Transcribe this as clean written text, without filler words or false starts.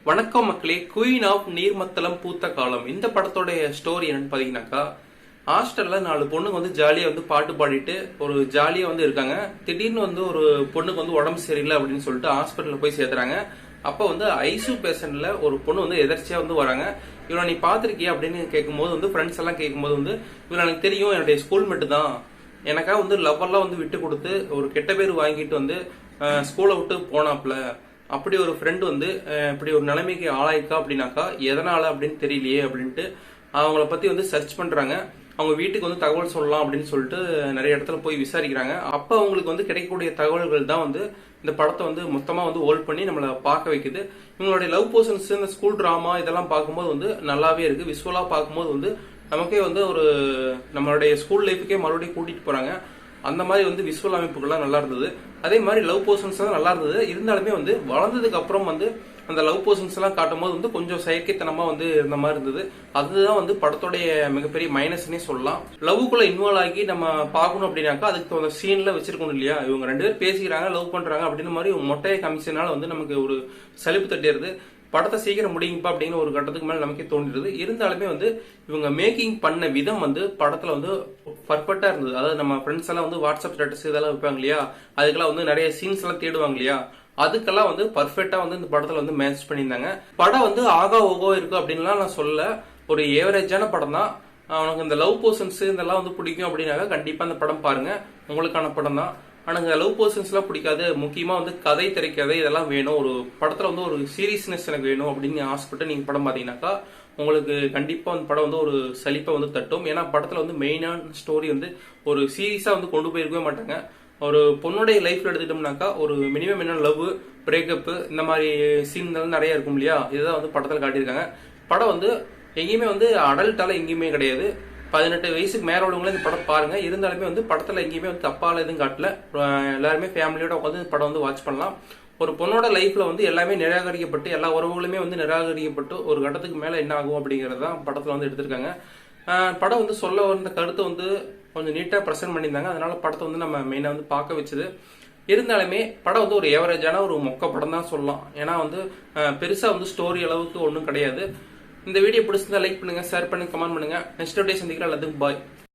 வணக்கம் மக்களே. Queen of நீர்மத்தளம் பூத்த காலம் இந்த படத்தோட ஸ்டோரி என்னன்னு பாத்தீங்கன்னாக்கா, ஹாஸ்டல்ல 4 பொண்ணுங்க வந்து ஜாலியா வந்து பாட்டு பாடிட்டு ஒரு ஜாலியா வந்து இருக்காங்க. திடீர்னு வந்து ஒரு பொண்ணுக்கு வந்து உடம்பு சரியில்லை அப்படின்னு சொல்லிட்டு ஹாஸ்பிட்டல்ல போய் சேர்த்துறாங்க. அப்ப வந்து ஐசு பேஷண்ட்ல ஒரு பொண்ணு வந்து எதர்ச்சியா வந்து வராங்க. இவனை நீ பாத்திருக்கியா அப்படின்னு கேட்கும்போது வந்து ஃப்ரெண்ட்ஸ் எல்லாம் கேட்கும்போது வந்து இவன் எனக்கு தெரியும், என்னுடைய ஸ்கூல்மேட்டு தான், எனக்காக வந்து லவ்வெல்லாம் வந்து விட்டு கொடுத்து ஒரு கெட்ட பேர் வாங்கிட்டு வந்து ஸ்கூலை விட்டு போனாப்ல. அப்படி ஒரு ஃப்ரெண்ட் வந்து இப்படி ஒரு நிலைமைக்கு ஆளாயிருக்கா அப்படின்னாக்கா எதனால அப்படின்னு தெரியலையே அப்படின்ட்டு அவங்கள பத்தி வந்து சர்ச் பண்றாங்க. அவங்க வீட்டுக்கு வந்து தகவல் சொல்லலாம் அப்படின்னு சொல்லிட்டு நிறைய இடத்துல போய் விசாரிக்கிறாங்க. அப்ப அவங்களுக்கு வந்து கிடைக்கக்கூடிய தகவல்கள் தான் வந்து இந்த படத்தை வந்து மொத்தமா வந்து ஹோல்ட் பண்ணி நம்மள பார்க்க வைக்குது. இவங்களுடைய லவ் போர்ஷன்ஸ், இந்த ஸ்கூல் டிராமா இதெல்லாம் பார்க்கும்போது வந்து நல்லாவே இருக்கு. விசுவலா பார்க்கும்போது வந்து நமக்கே வந்து ஒரு நம்மளுடைய ஸ்கூல் லைஃபுக்கே மறுபடியும் கூட்டிட்டு போறாங்க. அந்த மாதிரி வந்து விசுவல் அமைப்புகள்லாம் நல்லா இருந்தது. அதே மாதிரி லவ் போர்ஷன்ஸ் தான் நல்லா இருந்தது. இருந்தாலுமே வந்து வளர்ந்ததுக்கு அப்புறம் வந்து அந்த லவ் போர்ஷன்ஸ் எல்லாம் காட்டும் போது வந்து கொஞ்சம் செயற்கைத்தனமா வந்து இருந்த மாதிரி இருந்தது. அதுதான் வந்து படத்தோடைய மிகப்பெரிய மைனஸ்னே சொல்லலாம். லவ்வுக்குள்ள இன்வால்வ் ஆகி நம்ம பார்க்கணும் அப்படின்னாக்கா அதுக்கு அந்த சீன்ல வச்சிருக்கணும் இல்லையா. இவங்க 2 பேர் பேசிக்கிறாங்க, லவ் பண்றாங்க அப்படின்னு மாதிரி மொட்டையை காமிச்சதுனால வந்து நமக்கு ஒரு சலிப்பு தட்டிடுது. படத்தை சீக்கிரம் முடியுங்கப்பா அப்படின்னு ஒரு கட்டத்துக்கு மேல நமக்கே தோன்றிடுது. இருந்தாலுமே வந்து இவங்க மேக்கிங் பண்ண விதம் வந்து படத்துல வந்து பர்ஃபெக்டா இருந்தது. அதாவது நம்ம ஃப்ரெண்ட்ஸ் எல்லாம் வந்து வாட்ஸ்அப் ஸ்டேட்டஸ் இதெல்லாம் வைப்பாங்க இல்லையா, அதுக்கெல்லாம் வந்து நிறைய சீன்ஸ் எல்லாம் தேடுவாங்க இல்லையா, அதுக்கெல்லாம் வந்து பர்ஃபெக்டா வந்து இந்த படத்துல வந்து மேட்ச் பண்ணியிருந்தாங்க. படம் வந்து ஆகா ஓகோ இருக்கு அப்படின்லாம் நான் சொல்ல, ஒரு ஏவரேஜான படம் தான். உனக்கு இந்த லவ் போர்ஷன்ஸ் இதெல்லாம் வந்து பிடிக்கும் அப்படின்னாக்க கண்டிப்பா இந்த படம் பாருங்க, உங்களுக்கான படம் தான். ஆனா லவ் போர்ஷன்ஸ் எல்லாம் பிடிக்காது, முக்கியமா வந்து கதை திரைக்கதை இதெல்லாம் வேணும், ஒரு படத்துல வந்து ஒரு சீரியஸ்னஸ் எனக்கு வேணும் அப்படின்னு ஆசைப்பட்டு நீங்க படம் பாத்தீங்கன்னாக்கா உங்களுக்கு கண்டிப்பா அந்த படம் வந்து ஒரு சலிப்பை வந்து தட்டும். ஏன்னா படத்துல வந்து மெயினான ஸ்டோரி வந்து ஒரு சீரியஸா வந்து கொண்டு போயிருக்கவே மாட்டாங்க. ஒரு பொண்ணுடைய லைஃப்ல எடுத்துட்டோம்னாக்கா ஒரு மினிமம் என்ன லவ், பிரேக்கப் இந்த மாதிரி சீன் நிறைய இருக்கும் இல்லையா, இதுதான் வந்து படத்துல காட்டியிருக்காங்க. படம் வந்து எங்கேயுமே வந்து அடல்ட்டால எங்கேயுமே கிடையாது. 18 வயசுக்கு மேல உள்ளவங்களே இந்த படம் பாருங்க. இருந்தாலுமே வந்து படத்துல எங்கேயுமே வந்து தப்பால எதுவும் காட்டல. எல்லாருமே ஃபேமிலியோட உட்காந்து படம் வந்து வாட்ச் பண்ணலாம். ஒரு பொண்ணோட லைஃப்ல வந்து எல்லாமே நிராகரிக்கப்பட்டு, எல்லா உறவுகளுமே வந்து நிராகரிக்கப்பட்டு ஒரு கட்டத்துக்கு மேல என்ன ஆகும் அப்படிங்கறது தான் படத்துல வந்து எடுத்திருக்காங்க. படம் வந்து சொல்ல வந்த கருத்தை வந்து கொஞ்சம் நீட்டா பிரசன்ட் பண்ணியிருந்தாங்க. அதனால படத்தை வந்து நம்ம மெயினா வந்து பார்க்க வச்சது. இருந்தாலுமே படம் வந்து ஒரு ஏவரேஜான ஒரு மொக்க படம் தான் சொல்லலாம். ஏன்னா வந்து பெருசா வந்து ஸ்டோரி அளவுக்கு ஒன்றும் கிடையாது. இந்த வீடியோ பிடிச்சிருந்தா லைக் பண்ணுங்க, ஷேர் பண்ணுங்க, கமெண்ட் பண்ணுங்க. நெக்ஸ்ட் வீடியோ சந்திக்கிறேன். எல்லாத்துக்கும் பாய்.